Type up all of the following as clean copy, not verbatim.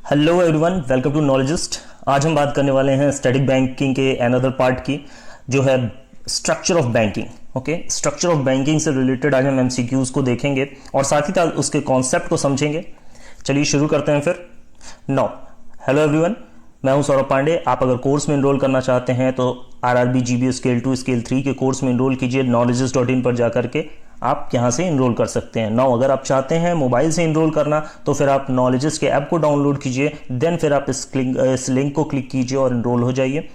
Hello everyone, welcome to Knowledgist. आज हम बात करने वाले हैं स्टैटिक बैंकिंग के अनदर पार्ट की, जो है structure of banking. Okay, structure of banking से रिलेटेड आज हम एमसीक्यूज को देखेंगे और साथ ही साथ उसके कॉन्सेप्ट को समझेंगे। चलिए शुरू करते हैं फिर। नो, हेलो एवरीवन, मैं हूं सौरभ पांडे। आप अगर कोर्स में एनरोल करना चाहते हैं तो आरआरबी जीबीए स्केल 2 स्केल 3 के कोर्स में एनरोल कीजिए। knowledges.in पर जाकर के आप यहां से एनरोल कर सकते हैं। नाउ अगर आप चाहते हैं मोबाइल से एनरोल करना तो फिर आप नॉलेजेस के ऐप को डाउनलोड कीजिए, देन फिर आप इस लिंक को क्लिक कीजिए और एनरोल हो जाइए।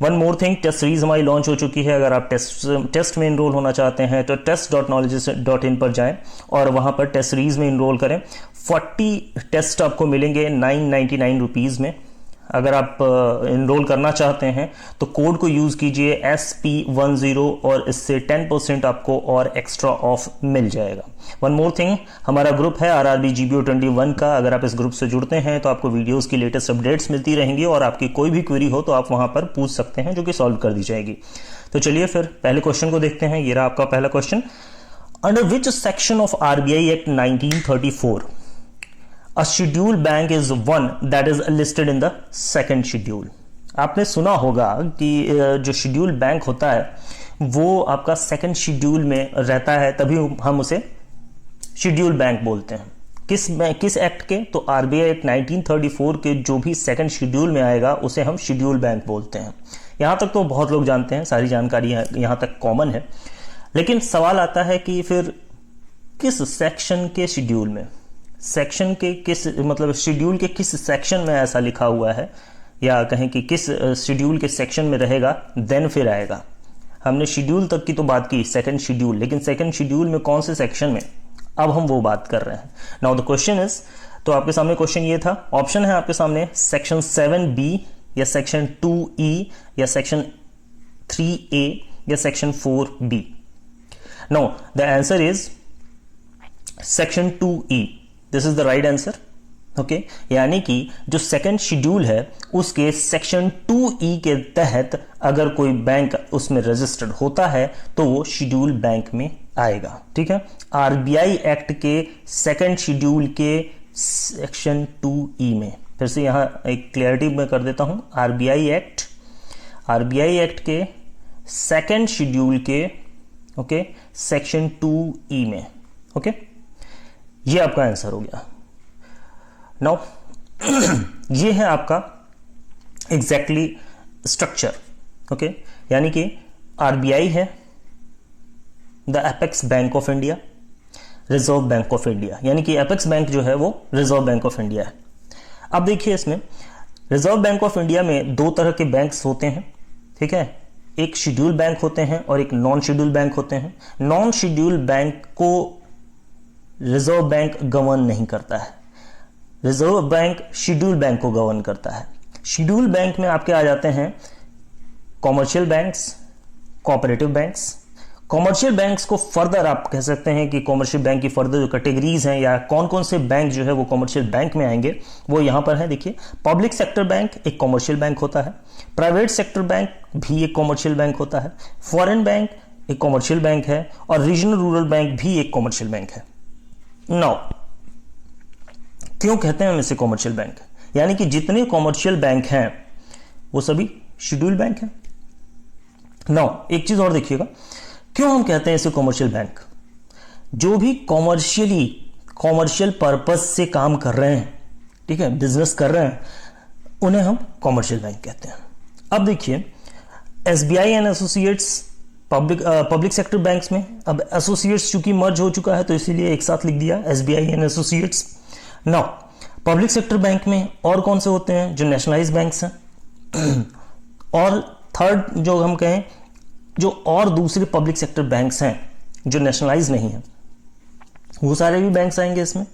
One more thing, test series हमारी लॉन्च हो चुकी है। अगर आप टेस्ट में एनरोल होना चाहते हैं तो test.knowledges.in पर जाएं और वहां पर टेस्ट सीरीज में एनरोल करें। 40 टेस्ट आपको मिलेंगे 999 रुपीज में। अगर आप एनरोल करना चाहते हैं तो कोड को यूज कीजिए SP10 और इससे 10% आपको और एक्स्ट्रा ऑफ मिल जाएगा। वन मोर थिंग, हमारा ग्रुप है RRB GBO 21 का। अगर आप इस ग्रुप से जुड़ते हैं तो आपको वीडियोस की लेटेस्ट अपडेट्स मिलती रहेंगी और आपकी कोई भी क्वेरी हो तो आप वहां पर पूछ सकते हैं, जो कि सॉल्व कर दी जाएगी। तो चलिए फिर पहले क्वेश्चन को देखते हैं। ये रहा आपका पहला question. Under which section of RBI act 1934 A schedule bank is one that is listed in the second schedule? आपने सुना होगा कि जो शेड्यूल बैंक होता है वो आपका सेकंड शेड्यूल में रहता है, तभी हम उसे शेड्यूल बैंक बोलते हैं। किस एक्ट के? तो आरबीआई एक्ट 1934 के जो भी सेकंड शेड्यूल में आएगा उसे हम शेड्यूल बैंक बोलते हैं। यहां तक तो बहुत लोग जानते हैं, सारी जानकारी यहां तक कॉमन है। लेकिन सवाल आता है कि फिर किस सेक्शन के शेड्यूल में, सेक्शन के किस मतलब शेड्यूल के किस सेक्शन में ऐसा लिखा हुआ है, या कहें कि किस शेड्यूल के सेक्शन में रहेगा देन फिर आएगा। हमने शेड्यूल तक की तो बात की, सेकंड शेड्यूल, लेकिन सेकंड शेड्यूल में कौन से सेक्शन में, अब हम वो बात कर रहे हैं। नाउ द क्वेश्चन इज, तो आपके सामने क्वेश्चन ये था, ऑप्शन है आपके सामने सेक्शन 7B या सेक्शन 2E या सेक्शन 3A या section 4B। Now the answer is section 2E। This is the right answer. Okay, यानी कि जो सेकंड शेड्यूल है उसके सेक्शन 2E के तहत अगर कोई बैंक उसमें रजिस्टर्ड होता है तो वो शेड्यूल बैंक में आएगा। ठीक है, आरबीआई एक्ट के सेकंड शेड्यूल के सेक्शन 2E में। फिर से यहां एक क्लियरिटी में कर देता हूं, आरबीआई एक्ट के सेकंड शेड्यूल के ओके सेक्शन 2E में। ओके, ये आपका आंसर हो गया। नाउ ये है आपका एग्जैक्टली स्ट्रक्चर। ओके, यानी कि आरबीआई है, the apex bank of India, reserve Bank of India, यानी कि एपेक्स बैंक जो है वो रिजर्व बैंक ऑफ इंडिया है। अब देखिए, इसमें रिजर्व बैंक ऑफ इंडिया में दो तरह के बैंक्स होते हैं। ठीक है, एक शेड्यूल बैंक होते हैं और एक नॉन शेड्यूल बैंक होते हैं। नॉन शेड्यूल बैंक को रिजर्व बैंक गवर्न नहीं करता है, रिजर्व बैंक शेड्यूल बैंक को गवर्न करता है। शेड्यूल बैंक में आपके आ जाते हैं commercial banks, cooperative banks. Commercial banks को फर्दर आप कह सकते हैं कि कॉमर्शियल बैंक की फर्दर जो कैटेगरीज हैं या कौन कौन से बैंक जो है वो कॉमर्शियल बैंक में आएंगे वो यहां पर है। देखिए, पब्लिक सेक्टर बैंक एक कॉमर्शियल बैंक होता है, प्राइवेट सेक्टर बैंक भी एक कॉमर्शियल बैंक होता है, फॉरेन बैंक एक कॉमर्शियल बैंक है और रीजनल रूरल बैंक भी एक कॉमर्शियल बैंक है। नाउ क्यों कहते हैं हम इसे कॉमर्शियल बैंक? यानी कि जितने कॉमर्शियल बैंक हैं वो सभी शेड्यूल बैंक हैं। नाउ एक चीज और देखिएगा, क्यों हम कहते हैं इसे कॉमर्शियल बैंक? जो भी कॉमर्शियल पर्पस से काम कर रहे हैं, ठीक है, बिजनेस कर रहे हैं, उन्हें हम कॉमर्शियल बैंक कहते हैं। अब देखिए, SBI and associates public sector banks में, अब एसोसिएट्स चूंकि मर्ज हो चुका है तो इसीलिए एक साथ लिख दिया SBI and associates. Now public sector bank में और कौन से होते हैं? जो नेशनलाइज बैंक्स हैं और थर्ड जो हम कहें जो और दूसरे पब्लिक सेक्टर बैंक्स हैं जो नेशनलाइज नहीं है, वो सारे भी बैंक्स आएंगे इसमें।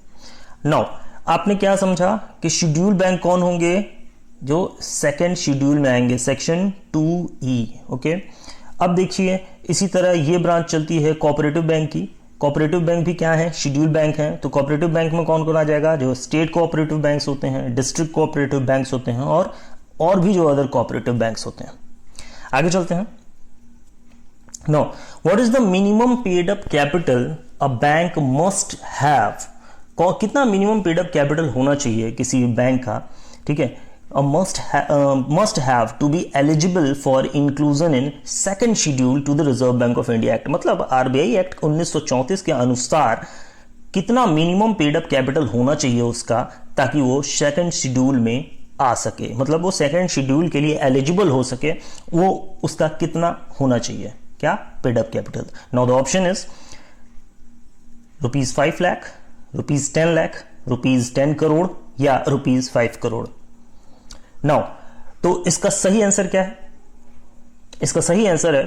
नाउ आपने क्या समझा कि शेड्यूल बैंक कौन होंगे? जो सेकंड शेड्यूल में आएंगे, सेक्शन 2E। ओके, अब देखिए इसी तरह ये ब्रांच चलती है कोऑपरेटिव बैंक की। कोऑपरेटिव बैंक भी क्या है? शेड्यूल बैंक है। तो कोऑपरेटिव बैंक में कौन कौन आ जाएगा? जो स्टेट कोऑपरेटिव बैंक्स होते हैं, डिस्ट्रिक्ट कोऑपरेटिव बैंक्स होते हैं और भी जो अदर कोऑपरेटिव बैंक्स होते हैं। आगे चलते हैं। Now what is the minimum paid up capital a bank must have कितना मिनिमम पेड अप कैपिटल होना चाहिए किसी बैंक का, ठीक है, must have to be eligible for inclusion in second schedule to the Reserve Bank of India Act। मतलब RBI act 1934 के अनुसार कितना मिनिमम पेड अप कैपिटल होना चाहिए उसका, ताकि वो सेकंड शेड्यूल में आ सके, मतलब वो सेकंड शेड्यूल के लिए एलिजिबल हो सके, वो उसका कितना होना चाहिए, क्या, paid up capital. Now the option is ₹5 lakh, ₹10 lakh, ₹10 crore या ₹5 करोड़। नाउ तो इसका सही आंसर क्या है? इसका सही आंसर है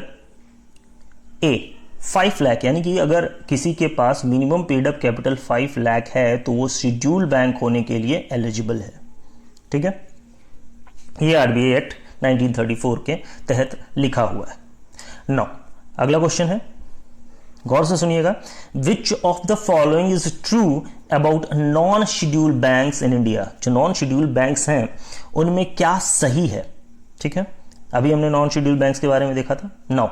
ए, 5 लाख, यानी कि अगर किसी के पास minimum paid up capital 5 lakh है तो वो शेड्यूल बैंक होने के लिए एलिजिबल है, ठीक है। ये आरबीआई एक्ट 1934 के तहत लिखा हुआ है। नाउ अगला क्वेश्चन है, गौर से सुनिएगा, which of the following is true about non schedule banks in India. जो नॉन शेड्यूल बैंक्स हैं उनमें क्या सही है, ठीक है, अभी हमने नॉन शेड्यूल बैंक्स के बारे में देखा था। Now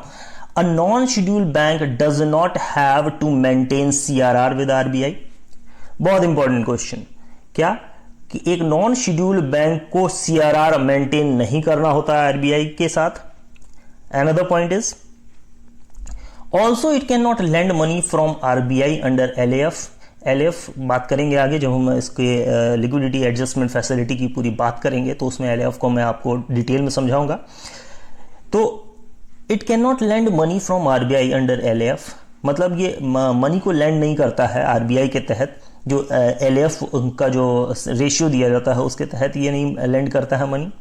a non schedule bank does not have to maintain CRR with RBI. बहुत इंपॉर्टेंट क्वेश्चन, क्या कि एक नॉन शेड्यूल बैंक को सीआरआर मेंटेन नहीं करना होता है आरबीआई के साथ। Another point is also it can not lend money from RBI under LAF. LAF बात करेंगे आगे, जब हम इसके लिक्विडिटी एडजस्टमेंट फैसिलिटी की पूरी बात करेंगे तो उसमें एलएएफ को मैं आपको डिटेल में समझाऊंगा। तो it can not lend money from RBI under LAF, मतलब ये मनी को लैंड नहीं करता है आरबीआई के तहत, जो एलएएफ का जो रेशियो दिया जाता है उसके तहत ये नहीं लैंड करता है money.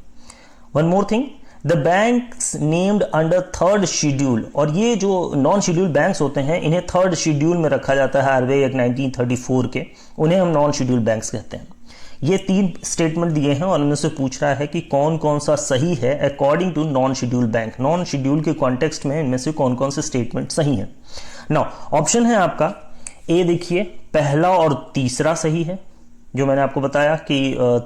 One more thing, the banks named under third schedule, और ये जो नॉन शेड्यूल बैंक्स होते हैं इन्हें थर्ड शेड्यूल में रखा जाता है आरबीआई एक्ट 1934 के, उन्हें हम नॉन शेड्यूल बैंक्स कहते हैं। ये 3 स्टेटमेंट दिए हैं और उनमें से पूछ रहा है कि कौन कौन सा सही है according to non schedule bank. Non schedule के कॉन्टेक्स्ट में इनमें से कौन कौन से स्टेटमेंट सही है। नाउ ऑप्शन है आपका ए, देखिए पहला और तीसरा सही है, जो मैंने आपको बताया कि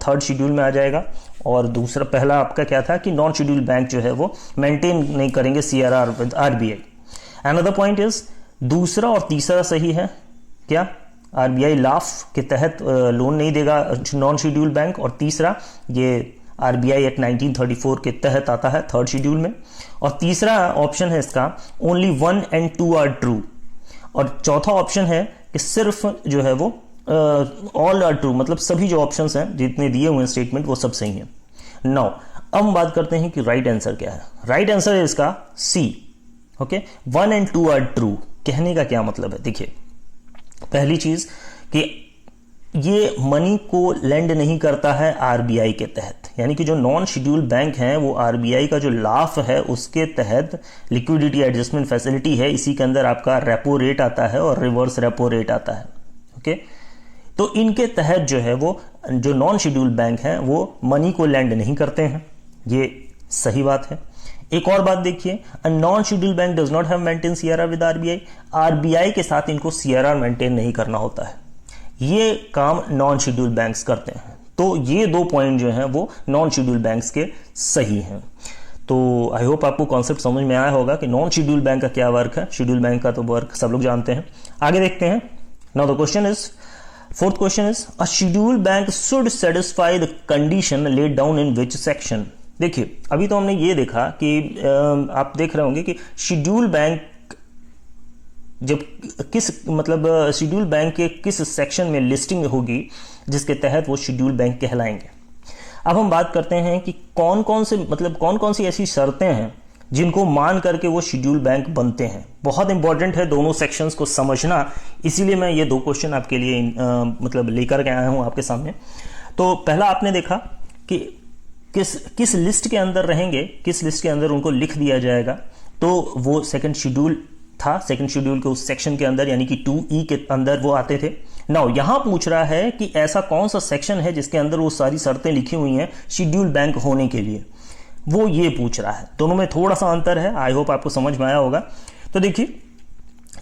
थर्ड शेड्यूल में आ जाएगा, और दूसरा, पहला आपका क्या था कि नॉन शेड्यूल बैंक जो है वो मेंटेन नहीं करेंगे CRR with RBI. Another point is दूसरा और तीसरा सही है, क्या, आरबीआई लाफ के तहत लोन नहीं देगा नॉन शेड्यूल बैंक, और तीसरा ये आरबीआई एक्ट 1934 के तहत आता है थर्ड शेड्यूल में, और तीसरा ऑप्शन है इसका ओनली 1 and 2 आर ट्रू, और चौथा ऑप्शन है कि सिर्फ जो है वो ऑल आर ट्रू, मतलब सभी जो ऑप्शंस हैं जितने दिए हुए स्टेटमेंट वो सब सही हैं। नाउ अब हम बात करते हैं कि राइट आंसर क्या है। राइट आंसर है इसका सी, ओके, 1 and 2 आर ट्रू। कहने का क्या मतलब है, देखिए पहली चीज कि ये मनी को लेंड नहीं करता है आरबीआई के तहत, यानी कि जो नॉन शेड्यूल बैंक हैं वो आरबीआई का जो लाफ है उसके तहत लिक्विडिटी एडजस्टमेंट फैसिलिटी है, इसी के अंदर आपका रेपो रेट आता है और रिवर्स रेपो रेट आता है, ओके। तो इनके तहत जो है वो जो नॉन शेड्यूल बैंक हैं वो मनी को लैंड नहीं करते हैं, ये सही बात है। एक और बात देखिए, अ non schedule bank does not have maintain CRR with RBI. RBI के साथ इनको सीआरआर मेंटेन नहीं करना होता है, ये काम नॉन शेड्यूल बैंक्स करते हैं। तो ये 2 पॉइंट जो हैं वो नॉन शेड्यूल बैंक्स के सही हैं। तो आई होप आपको कॉन्सेप्ट समझ में आया होगा कि नॉन शेड्यूल बैंक का क्या वर्क है, शेड्यूल बैंक का तो वर्क सब लोग जानते हैं। आगे देखते हैं। Now the question is, fourth question is, a schedule bank should satisfy the condition laid down in which section. देखिए अभी तो हमने ये देखा कि आप देख रहे होंगे कि शेड्यूल बैंक जब किस, मतलब शेड्यूल बैंक के किस सेक्शन में लिस्टिंग होगी जिसके तहत वो शेड्यूल बैंक कहलाएंगे। अब हम बात करते हैं कि कौन कौन से, मतलब कौन कौन सी ऐसी शर्तें हैं जिनको मान करके वो शेड्यूल बैंक बनते हैं। बहुत इंपॉर्टेंट है दोनों सेक्शंस को समझना, इसीलिए मैं ये 2 क्वेश्चन आपके लिए मतलब लेकर के आया हूं आपके सामने। तो पहला आपने देखा कि किस लिस्ट के अंदर रहेंगे, किस लिस्ट के अंदर उनको लिख दिया जाएगा, तो वो सेकंड शेड्यूल था, सेकंड शेड्यूल के उस सेक्शन के अंदर, यानी कि 2E के अंदर वो आते थे। नाउ यहां पूछ रहा है कि ऐसा कौन सा सेक्शन है जिसके अंदर वो सारी शर्तें लिखी हुई हैं शेड्यूल बैंक होने के लिए, वो ये पूछ रहा है। दोनों में थोड़ा सा अंतर है, आई होप आपको समझ में आया होगा। तो देखिए,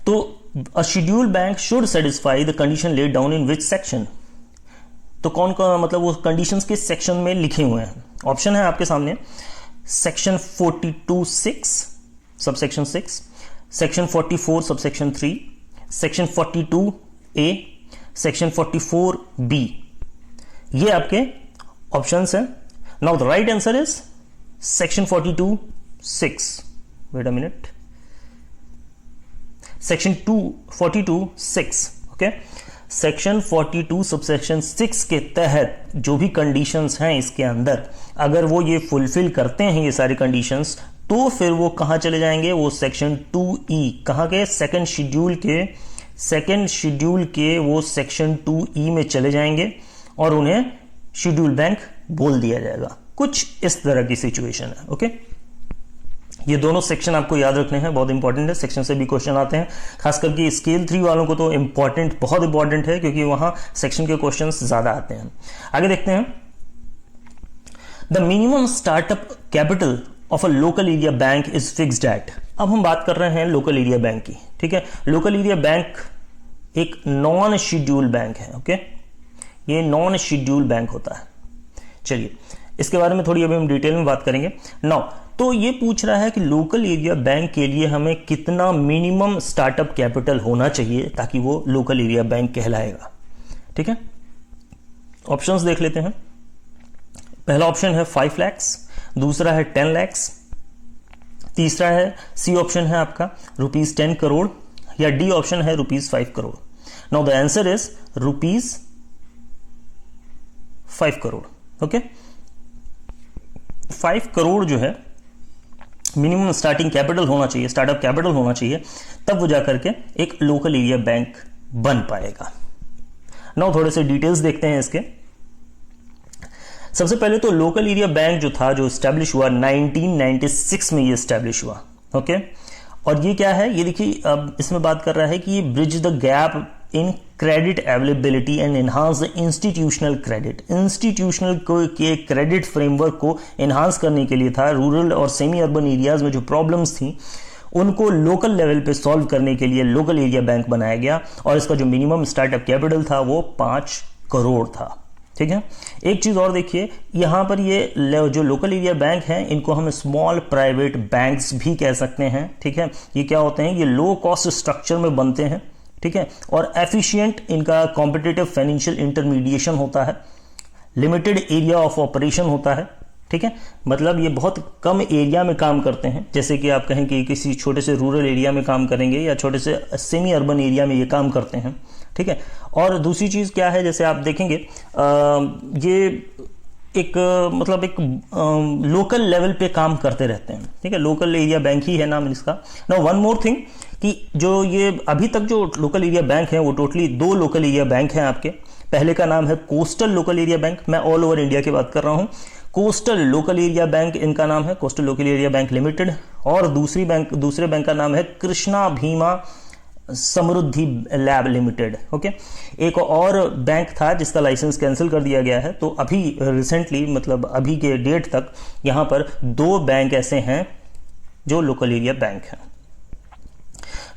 तो अ schedule bank should satisfy the condition laid down in which section, तो कौन कौन, मतलब वो कंडीशंस किस सेक्शन में लिखे हुए हैं। ऑप्शन है आपके सामने, section 42(6) subsection 6, section 44 subsection 3, section 42A, section 44B, ये आपके ऑप्शंस हैं। Now the right answer is section 42(6). Wait a minute, section 42(6). Okay, section 42 subsection 6 के तहत जो भी कंडीशंस हैं इसके अंदर, अगर वो ये फुलफिल करते हैं ये सारी कंडीशंस, तो फिर वो कहां चले जाएंगे, वो सेक्शन 2E, कहां के, सेकंड शेड्यूल के वो सेक्शन 2E में चले जाएंगे और उन्हें शेड्यूल बैंक बोल दिया जाएगा। कुछ इस तरह की सिचुएशन है। ओके, ये दोनों सेक्शन आपको याद रखने हैं, बहुत इंपॉर्टेंट है। सेक्शन से भी क्वेश्चन आते हैं, खास करके स्केल 3 वालों को तो इंपॉर्टेंट, बहुत इंपॉर्टेंट है, क्योंकि वहां सेक्शन के क्वेश्चंस ज्यादा आते हैं। आगे देखते हैं, the minimum startup capital of a local area bank is fixed at. अब हम बात कर रहे हैं लोकल एरिया बैंक की, ठीक है। लोकल एरिया बैंक एक नॉन शेड्यूल बैंक है। ओके, ये नॉन शेड्यूल बैंक होता है। चलिए इसके बारे में थोड़ी अभी हम डिटेल में बात करेंगे। नाउ तो ये पूछ रहा है कि लोकल एरिया बैंक के लिए हमें कितना मिनिमम स्टार्टअप कैपिटल होना चाहिए ताकि वो लोकल एरिया बैंक कहलाएगा, ठीक है। ऑप्शंस देख लेते हैं। पहला ऑप्शन है 5 लाख, दूसरा है 10 लाख, तीसरा है सी ऑप्शन है आपका ₹10 करोड़, या डी ऑप्शन है ₹5 crore. Now the answer is ₹5 crore. Okay, 5 crore जो है मिनिमम स्टार्टिंग कैपिटल होना चाहिए, स्टार्टअप कैपिटल होना चाहिए, तब वो जाकर के एक लोकल एरिया बैंक बन पाएगा। नाउ थोड़े से डिटेल्स देखते हैं इसके। सबसे पहले तो लोकल एरिया बैंक जो था, जो स्टैब्लिश हुआ 1996 में, ये स्टैब्लिश हुआ। ओके, और ये क्या है, ये देखिए अब इसमें बात कर रहा है कि ये bridge the gap in credit availability and enhance the institutional credit. Institutional के क्रेडिट फ्रेमवर्क को एनहांस करने के लिए था। रूरल और सेमी अर्बन एरियाज में जो प्रॉब्लम्स थी उनको लोकल लेवल पे सॉल्व करने के लिए लोकल एरिया बैंक बनाया गया, और इसका जो मिनिमम स्टार्टअप कैपिटल था वो 5 करोड़ था, ठीक है। एक चीज और देखिए, यहां पर ये जो लोकल एरिया बैंक हैं इनको हम स्मॉल प्राइवेट बैंक्स भी कह सकते हैं, ठीक है। ये क्या होते हैं, ये लो कॉस्ट स्ट्रक्चर में बनते हैं, ठीक है, और एफिशिएंट इनका कॉम्पिटिटिव फाइनेंशियल इंटरमीडिएशन होता है, लिमिटेड एरिया ऑफ ऑपरेशन होता है, ठीक है। मतलब ये बहुत कम एरिया में काम करते हैं, जैसे कि आप कहें कि किसी छोटे से रूरल एरिया में काम करेंगे या छोटे से सेमी अर्बन एरिया में ये काम करते हैं, ठीक है। और दूसरी चीज क्या है, जैसे आप देखेंगे ये एक मतलब एक लोकल लेवल पे काम करते रहते हैं, ठीक है। लोकल एरिया बैंक ही है नाम इसका। नाउ वन मोर थिंग, कि जो ये अभी तक जो लोकल एरिया बैंक है वो टोटली 2 लोकल एरिया बैंक हैं आपके। पहले का नाम है कोस्टल लोकल एरिया बैंक, मैं ऑल ओवर इंडिया की बात कर रहा हूं। कोस्टल लोकल एरिया बैंक इनका नाम है, coastal local area bank limited. और दूसरे बैंक का नाम है कृष्णा भीमा समृद्धि लैब लिमिटेड। ओके, एक और बैंक था जिसका लाइसेंस कैंसिल कर दिया गया है, तो अभी रिसेंटली मतलब अभी के डेट तक यहां पर 2 बैंक ऐसे हैं जो लोकल एरिया बैंक हैं।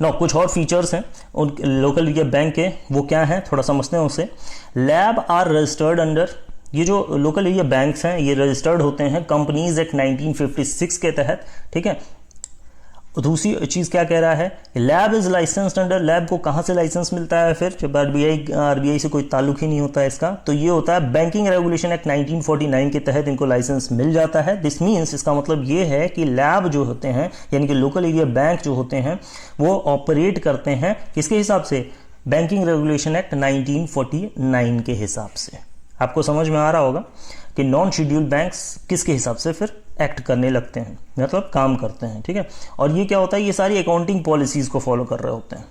ना कुछ और फीचर्स हैं उन लोकल एरिया बैंक के, वो क्या हैं थोड़ा समझते हैं उसे। लैब आर रजिस्टर्ड अंडर, ये जो लोकल एरिया बैंक्स हैं ये रजिस्टर्ड होते हैं कंपनीज एक्ट 1956 के तहत, ठीक है। दूसरी चीज क्या कह रहा है, lab is licensed under, lab को कहां से लाइसेंस मिलता है फिर, जब आरबीआई से कोई ताल्लुक ही नहीं होता है इसका, तो ये होता है बैंकिंग रेगुलेशन एक्ट 1949 के तहत इनको लाइसेंस मिल जाता है। दिस मीन्स, इसका मतलब ये है कि लैब जो होते हैं यानी कि लोकल एरिया बैंक जो होते हैं वो ऑपरेट करते हैं किसके हिसाब से, बैंकिंग रेगुलेशन एक्ट 1949 के हिसाब से। आपको समझ में आ रहा होगा कि नॉन शेड्यूल बैंक्स किसके हिसाब से फिर एक्ट करने लगते हैं, मतलब काम करते हैं, ठीक है। और ये क्या होता है, ये सारी अकाउंटिंग पॉलिसीज को फॉलो कर रहे होते हैं।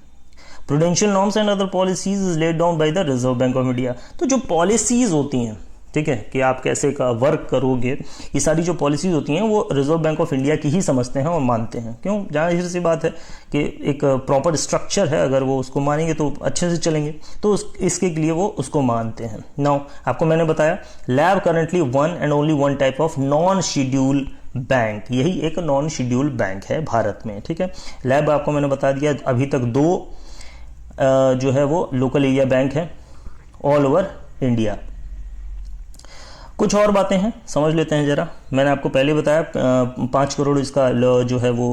Prudential norms and other policies is laid down by the Reserve Bank of India. तो जो पॉलिसीज होती हैं, ठीक है, कि आप कैसे का वर्क करोगे, ये सारी जो पॉलिसीज होती हैं वो रिजर्व बैंक ऑफ इंडिया की ही समझते हैं और मानते हैं। क्यों, जाहिर सी बात है कि एक प्रॉपर स्ट्रक्चर है, अगर वो उसको मानेंगे तो अच्छे से चलेंगे, तो इसके लिए वो उसको मानते हैं। नाउ आपको मैंने बताया lab currently one and only one type of non schedule bank, यही एक नॉन शेड्यूल बैंक है भारत में, ठीक है। लैब आपको मैंने बता दिया, अभी तक 2 जो है वो लोकल एरिया बैंक है ऑल ओवर इंडिया। कुछ और बातें हैं, समझ लेते हैं जरा। मैंने आपको पहले बताया 5 करोड़ इसका जो है वो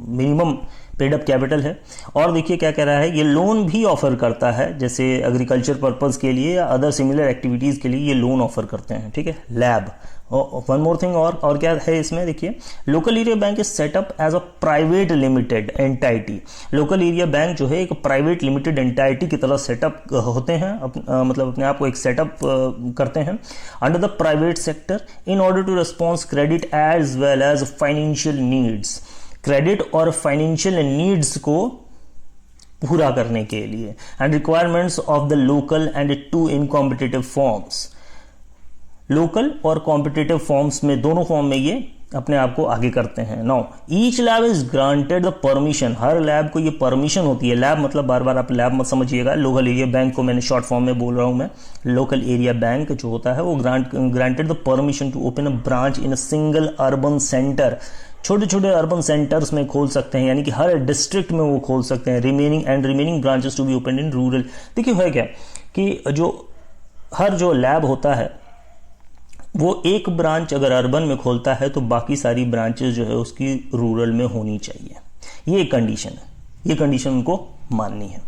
मिनिमम पेड अप कैपिटल है। और देखिए क्या कह रहा है, ये लोन भी ऑफर करता है, जैसे एग्रीकल्चर पर्पस के लिए या अदर सिमिलर एक्टिविटीज के लिए ये लोन ऑफर करते हैं, ठीक है। लैब, वन मोर थिंग, और क्या है इसमें, देखिए local area bank is set up as a private limited entity. Local area bank जो है एक प्राइवेट लिमिटेड एंटाइटी की तरह सेटअप होते हैं, मतलब अपने आप को एक सेटअप करते हैं under the private sector in order to response credit as well as financial needs. Credit और फाइनेंशियल नीड्स को पूरा करने के लिए and requirements of the local and to in competitive forms. Local और कॉम्पिटिटिव फॉर्म्स में, दोनों फॉर्म में ये अपने आप को आगे करते हैं। Now each lab is granted the permission, her lab को ये परमिशन होती है। लैब मतलब बार बार आप लैब मत समझिएगा, लोकल एरिया बैंक को मैंने शॉर्ट फॉर्म में बोल रहा हूं मैं। लोकल एरिया बैंक जो होता है वो granted the permission to open a branch in a single urban centre. छोटे छोटे अर्बन सेंटर्स में खोल सकते हैं, यानी कि हर डिस्ट्रिक्ट में वो खोल सकते हैं। Remaining branches to be open in rural. देखिए है क्या कि जो लैब होता है वो एक ब्रांच अगर अर्बन में खोलता है तो बाकी सारी ब्रांचेस जो है उसकी रूरल में होनी चाहिए। ये एक कंडीशन है, ये कंडीशन उनको माननी है।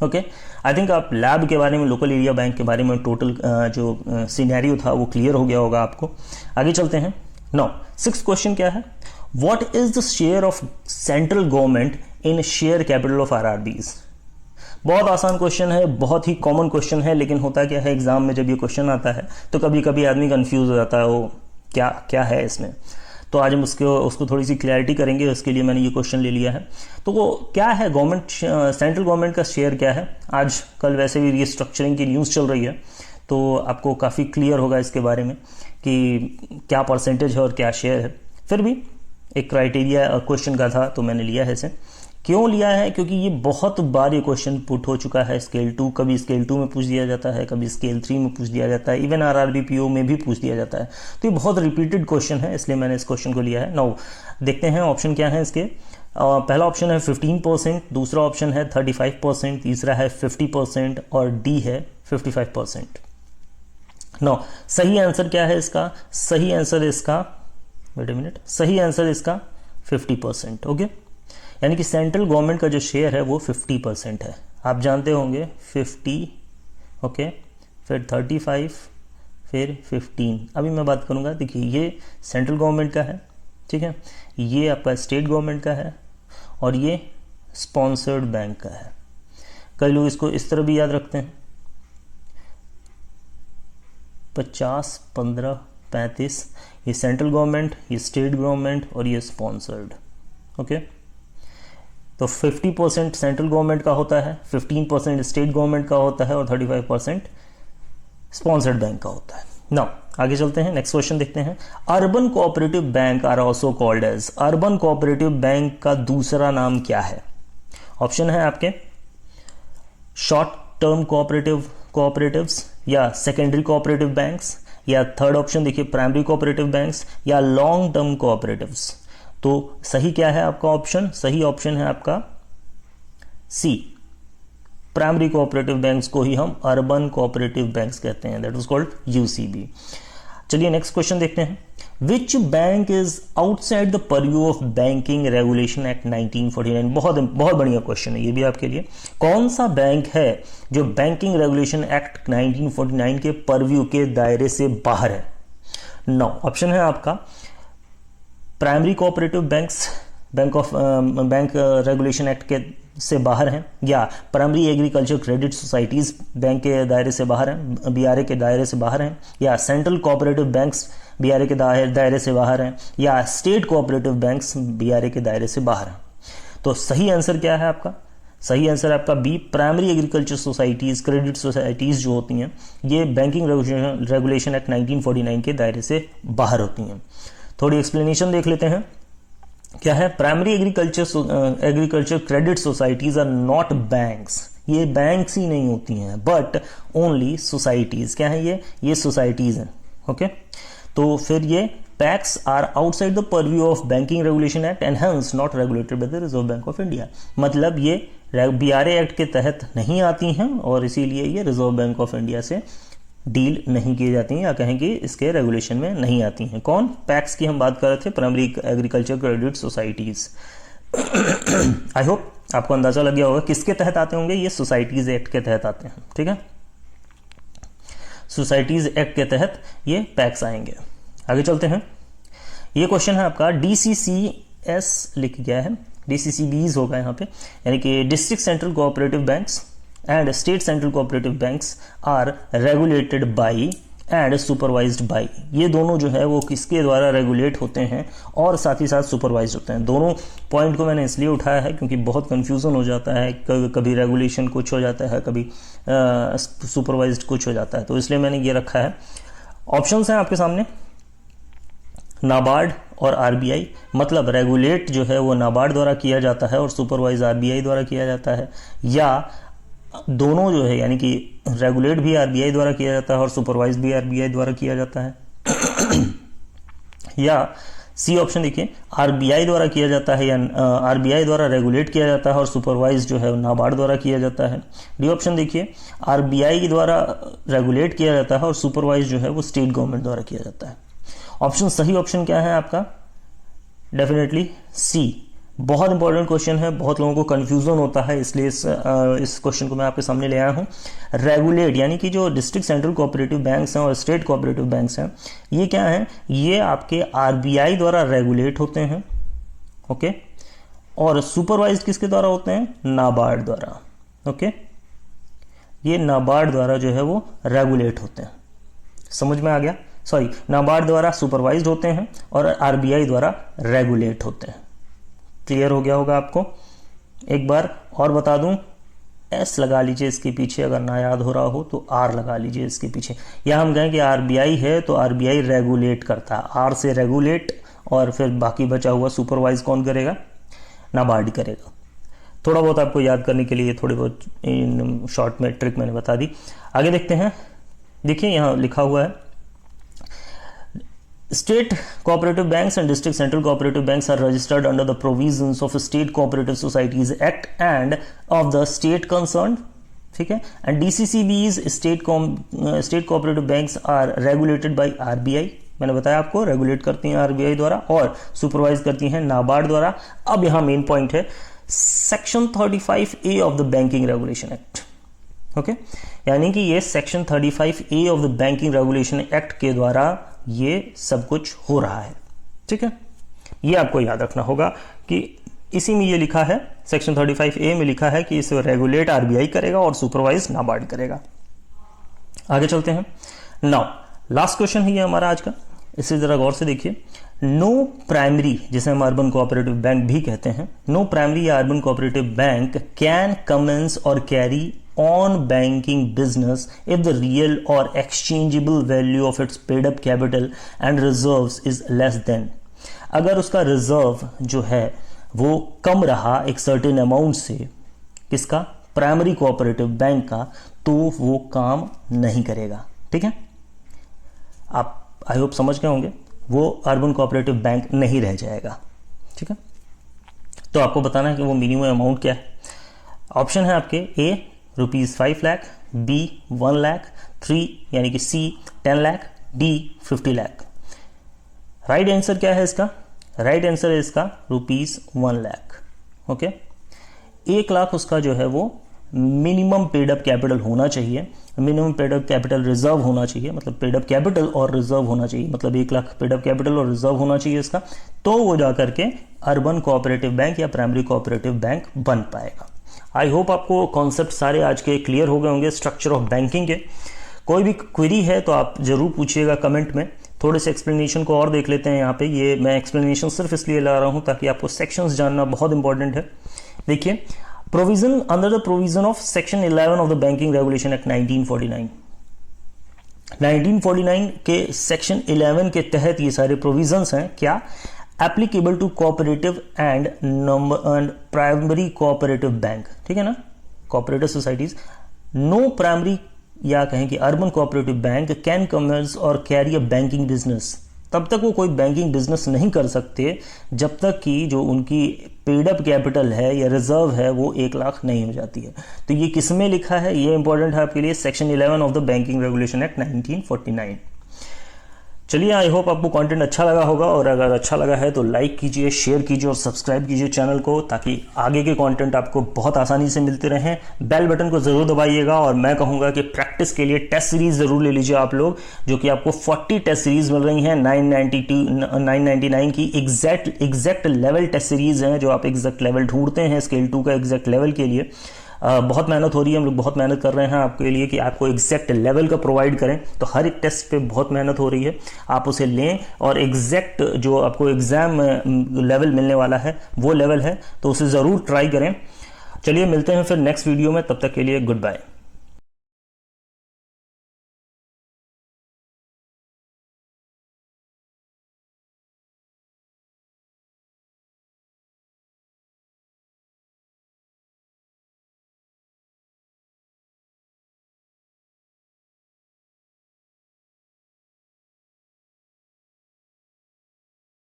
ओके, आई थिंक आप लैब के बारे में, लोकल एरिया बैंक के बारे में टोटल जो सिनेरियो था वो क्लियर हो गया होगा आपको। आगे चलते हैं। नाउ 6th क्वेश्चन क्या है, what is the share of central government in share capital of RRBs. बहुत आसान क्वेश्चन है, बहुत ही कॉमन क्वेश्चन है, लेकिन होता क्या है एग्जाम में जब ये क्वेश्चन आता है तो कभी कभी आदमी कंफ्यूज हो जाता है, वो क्या क्या है इसमें। तो आज हम उसको थोड़ी सी क्लैरिटी करेंगे, उसके लिए मैंने ये क्वेश्चन ले लिया है। तो वो क्या है, गवर्नमेंट, सेंट्रल गवर्नमेंट का शेयर क्या है। आज कल वैसे भी रिस्ट्रक्चरिंग की न्यूज़ चल रही है, तो आपको काफ़ी क्लियर होगा इसके बारे में कि क्या परसेंटेज है और क्या शेयर है। फिर भी एक क्राइटेरिया क्वेश्चन का था तो मैंने लिया है इसे। क्यों लिया है, क्योंकि ये बहुत बार ये क्वेश्चन पुट हो चुका है। स्केल 2, कभी स्केल 2 में पूछ दिया जाता है, कभी स्केल 3 में पूछ दिया जाता है, इवन आरआरबी पीओ में भी पूछ दिया जाता है। तो ये बहुत रिपीटेड क्वेश्चन है, इसलिए मैंने इस क्वेश्चन को लिया है। नाउ देखते हैं ऑप्शन क्या है इसके। पहला ऑप्शन है 15%, दूसरा ऑप्शन है 35%, तीसरा है 50% और डी है 55%। नाउ सही आंसर क्या है इसका, सही आंसर इसका, वेट अ मिनट, सही आंसर इसका 50%। ओके, यानी कि सेंट्रल गवर्नमेंट का जो शेयर है वो 50% है। आप जानते होंगे 50, ओके, फिर 35, फिर 15। अभी मैं बात करूंगा, देखिए ये सेंट्रल गवर्नमेंट का है, ठीक है, ये आपका स्टेट गवर्नमेंट का है और ये स्पॉन्सर्ड बैंक का है। कई लोग इसको इस तरह भी याद रखते हैं, 50, 15, 35, ये सेंट्रल गवर्नमेंट, ये स्टेट गवर्नमेंट और ये स्पॉन्सर्ड। ओके, तो 50% सेंट्रल गवर्नमेंट का होता है, 15% स्टेट गवर्नमेंट का होता है और 35% स्पॉन्सर्ड बैंक का होता है। नाउ आगे चलते हैं, नेक्स्ट क्वेश्चन देखते हैं। Urban cooperative bank are also called as, urban cooperative bank का दूसरा नाम क्या है। ऑप्शन है आपके शॉर्ट टर्म कोऑपरेटिव्स या सेकेंडरी कोऑपरेटिव बैंक्स, या थर्ड ऑप्शन देखिए प्राइमरी कोऑपरेटिव बैंक्स या लॉन्ग टर्म कोऑपरेटिव्स। तो सही क्या है आपका ऑप्शन, सही ऑप्शन है आपका सी, प्राइमरी कोऑपरेटिव बैंक्स को ही हम अर्बन कोऑपरेटिव बैंक्स कहते हैं, दैट वाज कॉल्ड यूसीबी। चलिए नेक्स्ट क्वेश्चन देखते हैं। Which bank is outside the purview of banking regulation act 1949। बहुत बढ़िया क्वेश्चन है ये भी आपके लिए। कौन सा बैंक है जो बैंकिंग रेगुलेशन एक्ट 1949 के परव्यू के दायरे से बाहर है। नौ ऑप्शन है आपका primary cooperative banks bank regulation act के से बाहर हैं, या primary agriculture credit societies bank के दायरे से बाहर हैं, बीआरए के दायरे से बाहर हैं, या सेंट्रल कोऑपरेटिव बैंक्स बीआरए के दायरे से बाहर हैं, या स्टेट कोऑपरेटिव बैंक्स बीआरए के दायरे से बाहर हैं। तो सही आंसर क्या है आपका, सही आंसर आपका B, primary agriculture societies credit societies जो होती हैं ये बैंकिंग रेगुलेशन एक्ट 1949 के दायरे से बाहर होती हैं। थोड़ी एक्सप्लेनेशन देख लेते हैं क्या है। Primary agriculture credit societies are not banks, ये बैंक्स ही नहीं होती हैं, बट ओनली सोसाइटीज। क्या है ये सोसाइटीज हैं। ओके, तो फिर ये PACS are outside the purview of banking regulation act and hence not regulated by the Reserve Bank of India. मतलब ये बीआरए एक्ट के तहत नहीं आती हैं और इसीलिए ये रिजर्व बैंक ऑफ इंडिया से डील नहीं की जाती हैं, या कहें कि इसके रेगुलेशन में नहीं आती हैं। कौन, पैक्स की हम बात कर रहे थे, primary agriculture credit societies. I hope आपको अंदाजा लग गया होगा किसके तहत आते होंगे, ये सोसाइटीज एक्ट के तहत आते हैं। ठीक है, सोसाइटीज एक्ट के तहत ये पैक्स आएंगे। आगे चलते हैं। ये क्वेश्चन है आपका DCCS लिख गया है, DCCBs होगा यहाँ पे, यानी कि district central cooperative banks and state central cooperative banks are regulated by and supervised by. ये दोनों जो है वो किसके द्वारा रेगुलेट होते हैं और साथ ही साथ सुपरवाइज होते हैं। दोनों पॉइंट को मैंने इसलिए उठाया है क्योंकि बहुत कंफ्यूजन हो जाता है, कभी रेगुलेशन कुछ हो जाता है, कभी सुपरवाइज्ड कुछ हो जाता है, तो इसलिए मैंने ये रखा है। ऑप्शंस हैं आपके सामने, नाबार्ड और RBI, मतलब रेगुलेट जो है वो नाबार्ड द्वारा किया जाता है और सुपरवाइज RBI द्वारा किया जाता है, या दोनों जो है यानी कि रेगुलेट भी RBI द्वारा किया जाता है और सुपरवाइज भी RBI द्वारा किया जाता है। या सी ऑप्शन देखिए, RBI द्वारा किया जाता है या RBI द्वारा रेगुलेट किया जाता है और सुपरवाइज जो है नाबार्ड द्वारा किया जाता है। डी ऑप्शन देखिए, RBI द्वारा रेगुलेट किया जाता है और सुपरवाइज जो है वो स्टेट गवर्नमेंट द्वारा किया जाता है। ऑप्शन सही ऑप्शन क्या है आपका? डेफिनेटली सी। बहुत इंपॉर्टेंट क्वेश्चन है, बहुत लोगों को कंफ्यूजन होता है, इसलिए इस क्वेश्चन को मैं आपके सामने ले आया हूं। रेगुलेट यानी कि जो डिस्ट्रिक्ट सेंट्रल कोऑपरेटिव बैंक्स हैं और स्टेट कोऑपरेटिव बैंक्स हैं, ये क्या है? ये आपके RBI द्वारा रेगुलेट होते हैं, ओके, और सुपरवाइज किसके द्वारा होते हैं? नाबार्ड द्वारा, ओके। ये नाबार्ड द्वारा जो है वो रेगुलेट होते हैं। समझ में आ गया? सॉरी, नाबार्ड द्वारा सुपरवाइज्ड होते हैं और RBI द्वारा रेगुलेट होते हैं। क्लियर हो गया होगा आपको? एक बार और बता दूं, S लगा लीजिए इसके पीछे, अगर ना याद हो रहा हो तो R लगा लीजिए इसके पीछे। या हम कहें कि RBI है तो RBI रेगुलेट करता है, R से रेगुलेट, और फिर बाकी बचा हुआ सुपरवाइज कौन करेगा? नाबार्ड करेगा। थोड़ा बहुत आपको याद करने के लिए थोड़ी बहुत इन शॉर्ट में ट्रिक मैंने बता दी। आगे देखते हैं। देखिए यहां लिखा हुआ है, State cooperative banks and district central cooperative banks are registered under the provisions of State Cooperative Societies Act and of the state concerned, ठीक है। And DCCBs state cooperative banks are regulated by RBI, मैंने बताया आपको regulate करती हैं RBI द्वारा और supervise करती हैं नाबार्ड द्वारा। अब यहां मेन पॉइंट है section 35A of the banking regulation act, okay, यानी कि ये section 35A of the banking regulation act के द्वारा ये सब कुछ हो रहा है, ठीक है। ये आपको याद रखना होगा कि इसी में ये लिखा है, सेक्शन 35A में लिखा है कि इसे रेगुलेट RBI करेगा और सुपरवाइज नाबार्ड करेगा। आगे चलते हैं। नाउ लास्ट क्वेश्चन है ये हमारा आज का, इसे जरा गौर से देखिए। नो प्राइमरी, जिसे हम अर्बन कोऑपरेटिव बैंक भी कहते हैं, नो प्राइमरी या urban cooperative bank can commence or carry on banking business if the real or exchangeable value of its paid up capital and reserves is less than, अगर उसका reserve जो है वो कम रहा एक सर्टेन अमाउंट से, किसका? प्राइमरी कोऑपरेटिव बैंक का, तो वो काम नहीं करेगा, ठीक है। आप आई होप समझ गए होंगे, वो अर्बन कोऑपरेटिव बैंक नहीं रह जाएगा, ठीक है। तो आपको बताना है कि वो मिनिमम अमाउंट क्या है। ऑप्शन है आपके A ₹5 लाख, B 1 लाख, 3 यानी कि C 10 lakh, D 50 lakh. Right answer क्या है इसका? राइट आंसर है इसका ₹1 लाख, ओके। 1 लाख उसका जो है वो मिनिमम पेड अप कैपिटल होना चाहिए, minimum paid up capital reserve होना चाहिए, मतलब पेड अप कैपिटल और रिजर्व होना चाहिए, मतलब 1 लाख पेड अप कैपिटल और रिजर्व होना चाहिए इसका, तो वो जाकर के अर्बन कोऑपरेटिव बैंक या प्राइमरी कोऑपरेटिव बैंक बन पाएगा। आई होप आपको कॉन्सेप्ट सारे आज के क्लियर हो गए होंगे स्ट्रक्चर ऑफ बैंकिंग के। कोई भी क्वेरी है तो आप जरूर पूछिएगा कमेंट में। थोड़े से एक्सप्लेनेशन को और देख लेते हैं यहाँ पे। ये मैं एक्सप्लेनेशन सिर्फ इसलिए ला रहा हूँ ताकि आपको सेक्शंस जानना बहुत इंपॉर्टेंट है। देखिए, provision under the provision of section 11 of the banking regulation act 1949, 1949 के सेक्शन 11 के तहत ये सारे प्रोविजंस हैं। क्या? Applicable to cooperative and primary cooperative bank, ठीक है ना, कोऑपरेटिव सोसाइटीज। नो प्राइमरी या कहें कि urban cooperative bank can commence or carry a banking business, तब तक वो कोई बैंकिंग बिजनेस नहीं कर सकते जब तक कि जो उनकी पेड अप कैपिटल है या रिजर्व है वो 1 लाख नहीं हो जाती है। तो ये किस में लिखा है, ये इंपॉर्टेंट है आपके लिए, section 11 of the banking regulation act 1949। चलिए, आई होप आपको कंटेंट अच्छा लगा होगा, और अगर अच्छा लगा है तो लाइक कीजिए, शेयर कीजिए और सब्सक्राइब कीजिए चैनल को, ताकि आगे के कंटेंट आपको बहुत आसानी से मिलते रहें। बेल बटन को ज़रूर दबाइएगा, और मैं कहूँगा कि प्रैक्टिस के लिए टेस्ट सीरीज़ ज़रूर ले लीजिए आप लोग, जो कि आपको 40 टेस्ट सीरीज़ मिल रही हैं 999 की एग्जैक्ट लेवल टेस्ट सीरीज़ हैं, जो आप एग्जैक्ट लेवल ढूंढते हैं स्केल 2 का एग्जैक्ट लेवल के लिए। बहुत मेहनत हो रही है, हम लोग बहुत मेहनत कर रहे हैं आपके लिए कि आपको एग्जैक्ट लेवल का प्रोवाइड करें। तो हर एक टेस्ट पे बहुत मेहनत हो रही है, आप उसे लें और एग्जैक्ट जो आपको एग्जाम लेवल मिलने वाला है वो लेवल है, तो उसे ज़रूर ट्राई करें। चलिए, मिलते हैं फिर नेक्स्ट वीडियो में, तब तक के लिए गुड बाय।